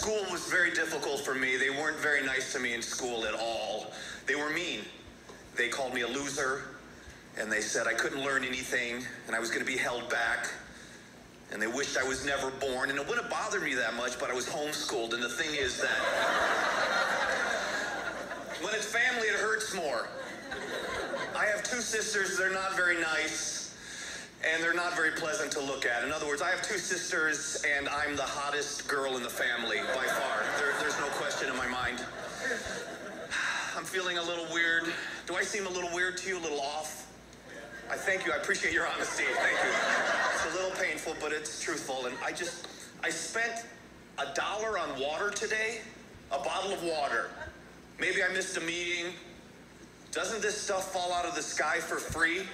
School was very difficult for me. They weren't very nice to me in school at all. They were mean. They called me a loser, and they said I couldn't learn anything, and I was going to be held back. And they wished I was never born, and it wouldn't bother me that much, but I was homeschooled, and the thing is that when it's family, it hurts more. I have two sisters. They're not very nice, and they're not very pleasant to look at. In other words, I have two sisters, and I'm the hottest girl in the family, by far. There's no question in my mind. I'm feeling a little weird. Do I seem a little weird to you, a little off? I thank you. I appreciate your honesty. Thank you. It's a little painful, but it's truthful. And I spent $1 on water today, a bottle of water. Maybe I missed a meeting. Doesn't this stuff fall out of the sky for free?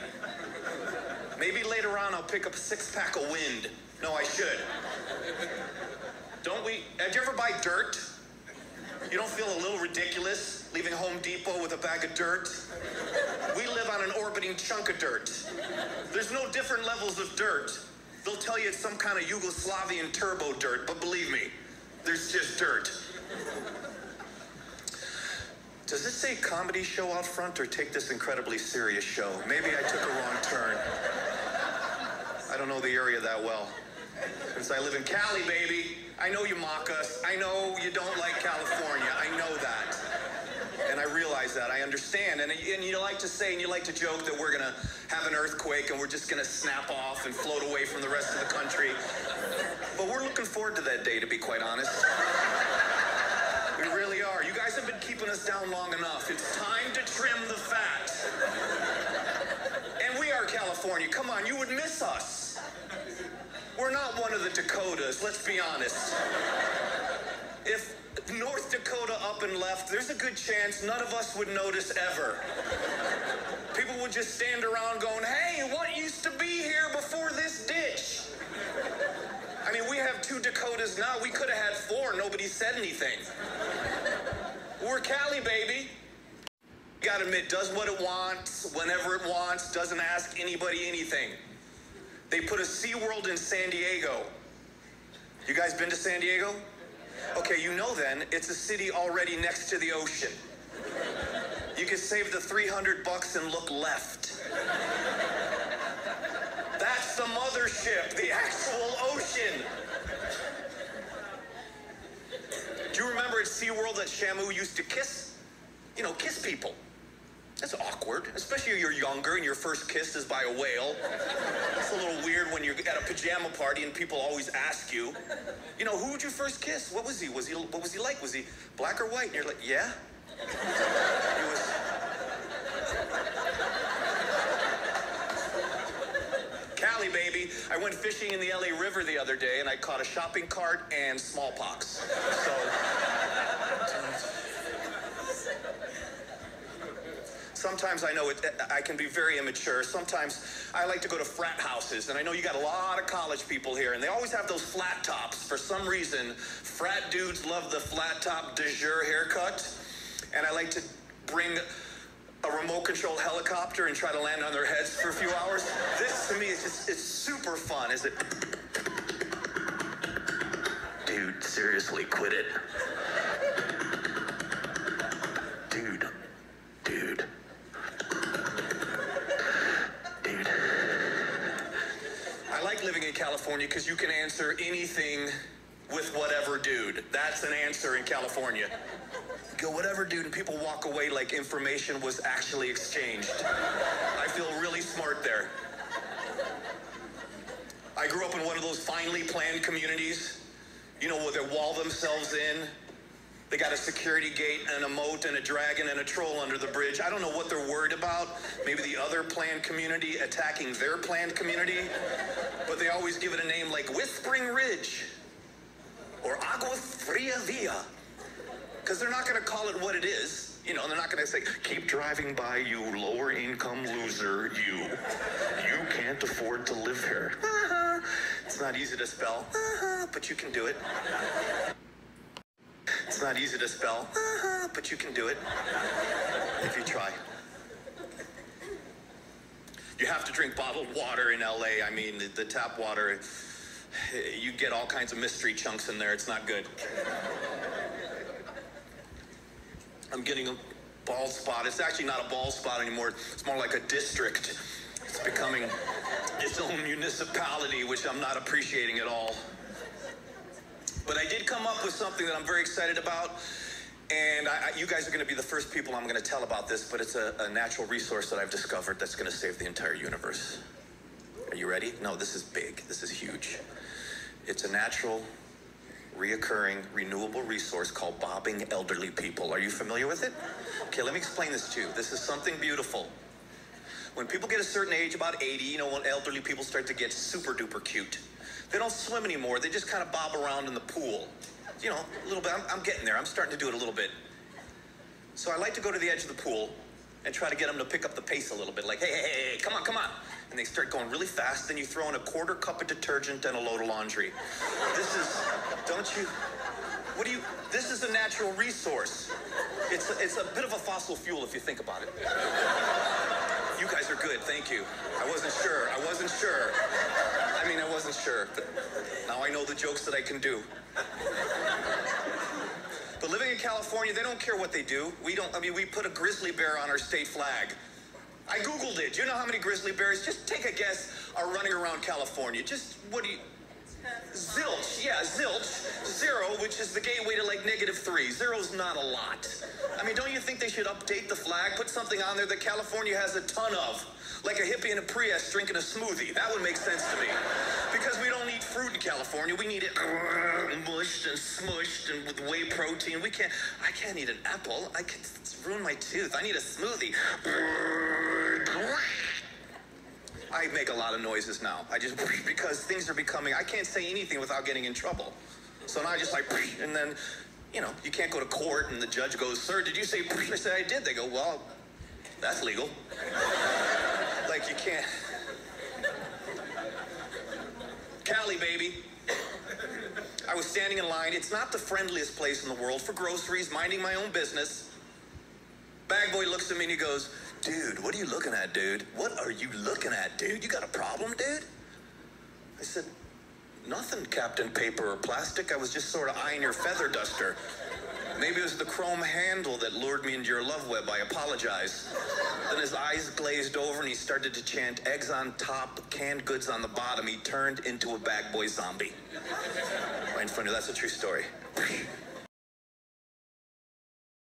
Maybe later on I'll pick up a 6-pack of wind. No, I should. Don't we? Did you ever buy dirt? You don't feel a little ridiculous leaving Home Depot with a bag of dirt? We live on an orbiting chunk of dirt. There's no different levels of dirt. They'll tell you it's some kind of Yugoslavian turbo dirt, but believe me, there's just dirt. Does it say comedy show out front or take this incredibly serious show? Maybe I took a wrong turn. I don't know the area that well. Since I live in Cali, baby, I know you mock us. I know you don't like California. I know that. And I realize that. I understand. And you like to say and you like to joke that we're going to have an earthquake and we're just going to snap off and float away from the rest of the country. But we're looking forward to that day, to be quite honest. We really are. You guys have been keeping us down long enough. It's time to trim the fat. And we are California. Come on, you would miss us. We're not one of the Dakotas, let's be honest. If North Dakota up and left, there's a good chance none of us would notice ever. People would just stand around going, hey, what used to be here before this ditch? I mean, we have 2 Dakotas now. We could have had 4. Nobody said anything. We're Cali, baby. You gotta admit, does what it wants, whenever it wants, doesn't ask anybody anything. They put a SeaWorld in San Diego. You guys been to San Diego? Okay, you know then, it's a city already next to the ocean. You can save the $300 and look left. That's the mothership, the actual ocean. Do you remember at SeaWorld that Shamu used to kiss? You know, kiss people. That's awkward, especially if you're younger and your first kiss is by a whale. It's a little weird when you're at a pajama party and people always ask you, you know, who would you first kiss? What was he? What was he like? Was he black or white? And you're like, yeah. He was... Cali, baby. I went fishing in the LA River the other day and I caught a shopping cart and smallpox. So... Sometimes I know I can be very immature. Sometimes I like to go to frat houses, and I know you got a lot of college people here, and they always have those flat tops. For some reason, frat dudes love the flat top de jour haircut, and I like to bring a remote-controlled helicopter and try to land on their heads for a few hours. This, to me, is just, it's super fun, is it? Dude, seriously, quit it. Dude. I like living in California because you can answer anything with whatever dude. That's an answer in California. You go, whatever dude, and people walk away like information was actually exchanged. I feel really smart there. I grew up in one of those finely planned communities, you know, where they wall themselves in. They got a security gate and a moat and a dragon and a troll under the bridge. I don't know what they're worried about. Maybe the other planned community attacking their planned community. But they always give it a name like Whispering Ridge or Agua Fria Via. Because they're not going to call it what it is. You know, they're not going to say, keep driving by, you lower income loser, you. You can't afford to live here. It's not easy to spell, but you can do it. It's not easy to spell, but you can do it if you try. You have to drink bottled water in LA. I mean, the tap water, you get all kinds of mystery chunks in there. It's not good. I'm getting a bald spot. It's actually not a bald spot anymore. It's more like a district. It's becoming its own municipality, which I'm not appreciating at all. But I did come up with something that I'm very excited about. And you guys are going to be the first people I'm going to tell about this, but it's a natural resource that I've discovered that's going to save the entire universe. Are you ready? No, this is big. This is huge. It's a natural, reoccurring, renewable resource called bobbing elderly people. Are you familiar with it? Okay, let me explain this to you. This is something beautiful. When people get a certain age, about 80, you know, when elderly people start to get super duper cute, they don't swim anymore. They just kind of bob around in the pool. You know, a little bit. I'm getting there. I'm starting to do it a little bit. So I like to go to the edge of the pool and try to get them to pick up the pace a little bit. Like, hey, come on, come on. And they start going really fast. Then you throw in a quarter cup of detergent and a load of laundry. This is, this is a natural resource. It's a bit of a fossil fuel if you think about it. You guys are good, thank you. I wasn't sure. I wasn't sure. But now I know the jokes that I can do. But living in California, they don't care what they do. We put a grizzly bear on our state flag. I Googled it. Do you know how many grizzly bears, just take a guess, are running around California? Zilch, yeah, zilch. 0, which is the gateway to like -3. 0's not a lot. I mean, don't you think they should update the flag, put something on there that California has a ton of? Like a hippie in a Prius drinking a smoothie. That would make sense to me. Because we don't need fruit in California. We need it mushed and smushed and with whey protein. I can't eat an apple. It's ruin my tooth. I need a smoothie. I make a lot of noises now. Because things are becoming, I can't say anything without getting in trouble. So now I just like, and then, you know, you can't go to court and the judge goes, sir, did you say, I said I did. They go, well, that's legal. Like you can't. Cali, baby. I was standing in line. It's not the friendliest place in the world for groceries, minding my own business. Bag boy looks at me and he goes, dude, what are you looking at, dude? What are you looking at, dude? You got a problem, dude? I said, nothing, Captain Paper or Plastic. I was just sort of eyeing your feather duster. Maybe it was the chrome handle that lured me into your love web. I apologize. Then his eyes glazed over and he started to chant, eggs on top, canned goods on the bottom. He turned into a bag boy zombie. Right in front of you. That's a true story.